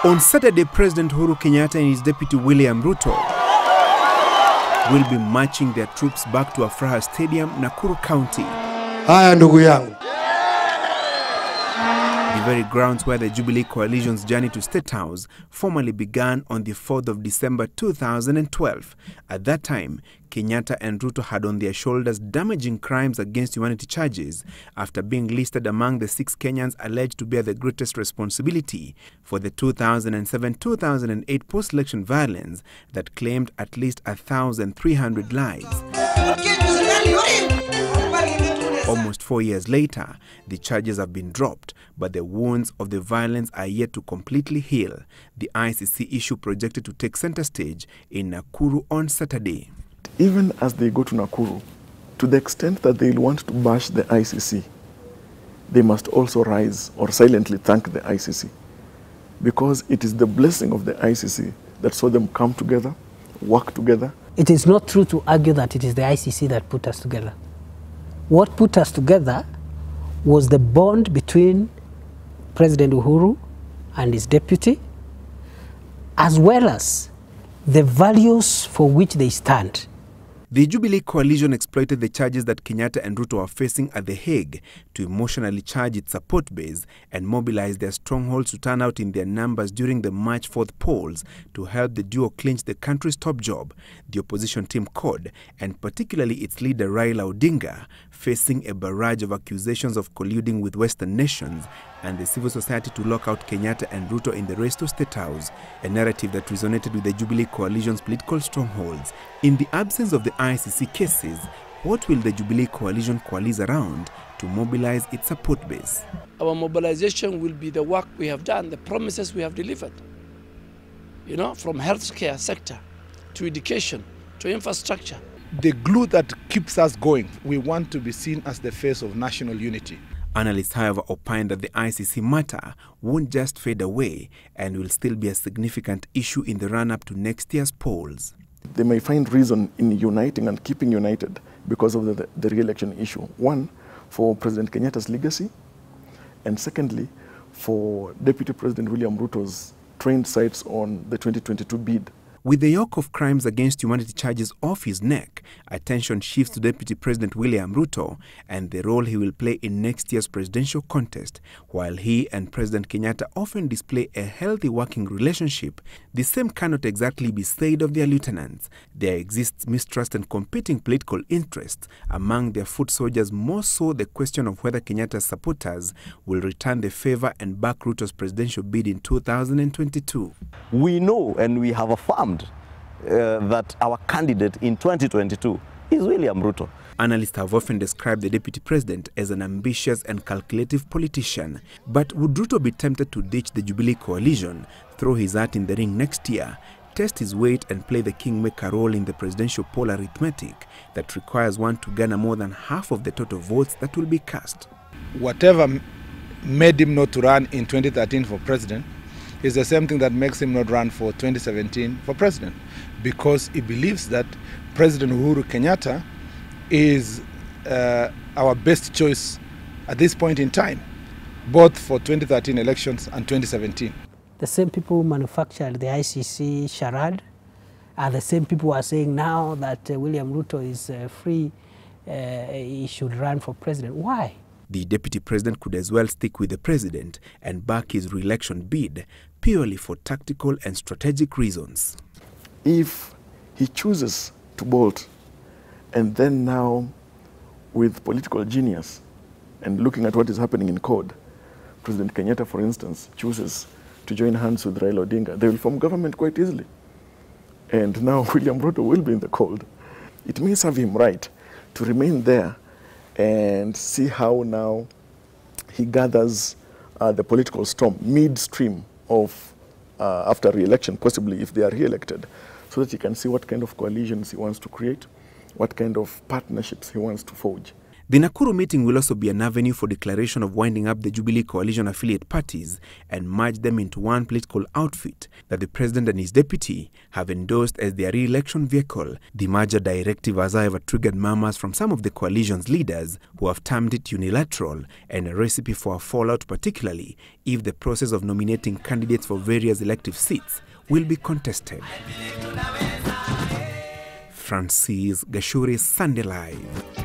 On Saturday, President Uhuru Kenyatta and his deputy William Ruto will be marching their troops back to Afraha Stadium, Nakuru County. Haya ndugu yangu. The very grounds where the Jubilee Coalition's journey to State House formally began on the 4th of December 2012. At that time, Kenyatta and Ruto had on their shoulders damaging crimes against humanity charges after being listed among the 6 Kenyans alleged to bear the greatest responsibility for the 2007-2008 post-election violence that claimed at least 1,300 lives. Almost 4 years later, the charges have been dropped, but the wounds of the violence are yet to completely heal. The ICC issue projected to take center stage in Nakuru on Saturday. Even as they go to Nakuru, to the extent that they want to bash the ICC, they must also rise or silently thank the ICC, because it is the blessing of the ICC that saw them come together, work together. It is not true to argue that it is the ICC that put us together. What put us together was the bond between President Uhuru and his deputy, as well as the values for which they stand. The Jubilee Coalition exploited the charges that Kenyatta and Ruto are facing at The Hague to emotionally charge its support base and mobilize their strongholds to turn out in their numbers during the March 4th polls to help the duo clinch the country's top job, the opposition team CORD, and particularly its leader Raila Odinga, facing a barrage of accusations of colluding with Western nations and the civil society to lock out Kenyatta and Ruto in the race to State House, a narrative that resonated with the Jubilee Coalition's political strongholds. In the absence of the ICC cases, what will the Jubilee Coalition coalesce around to mobilize its support base? Our mobilization will be the work we have done, the promises we have delivered. You know, from healthcare sector to education to infrastructure. The glue that keeps us going, we want to be seen as the face of national unity. Analysts, however, opine that the ICC matter won't just fade away and will still be a significant issue in the run-up to next year's polls. They may find reason in uniting and keeping united because of the re-election issue. One, for President Kenyatta's legacy, and secondly, for Deputy President William Ruto's trained sights on the 2022 bid. With the yoke of crimes against humanity charges off his neck, attention shifts to Deputy President William Ruto and the role he will play in next year's presidential contest. While he and President Kenyatta often display a healthy working relationship, the same cannot exactly be said of their lieutenants. There exists mistrust and competing political interests among their foot soldiers, more so the question of whether Kenyatta's supporters will return the favor and back Ruto's presidential bid in 2022. We know and we have affirmed that our candidate in 2022 is William Ruto. Analysts have often described the deputy president as an ambitious and calculative politician. But would Ruto be tempted to ditch the Jubilee Coalition, throw his hat in the ring next year, test his weight and play the kingmaker role in the presidential poll arithmetic that requires one to garner more than half of the total votes that will be cast? Whatever made him not to run in 2013 for president is the same thing that makes him not run for 2017 for president, because he believes that President Uhuru Kenyatta is our best choice at this point in time, both for 2013 elections and 2017. The same people who manufactured the ICC charade are the same people who are saying now that William Ruto is free, he should run for president. Why? The deputy president could as well stick with the president and back his re-election bid purely for tactical and strategic reasons. If he chooses to bolt, and then now with political genius and looking at what is happening in CORD, President Kenyatta, for instance, chooses to join hands with Raila Odinga, they will form government quite easily. And now William Ruto will be in the cold. It may serve him right to remain there and see how now he gathers the political storm midstream of after re-election, possibly if they are re-elected, so that he can see what kind of coalitions he wants to create, what kind of partnerships he wants to forge. The Nakuru meeting will also be an avenue for declaration of winding up the Jubilee coalition affiliate parties and merge them into one political outfit that the president and his deputy have endorsed as their re-election vehicle. The merger directive has however triggered murmurs from some of the coalition's leaders who have termed it unilateral and a recipe for a fallout, particularly if the process of nominating candidates for various elective seats will be contested. Francis Gashuri, Sunday Live.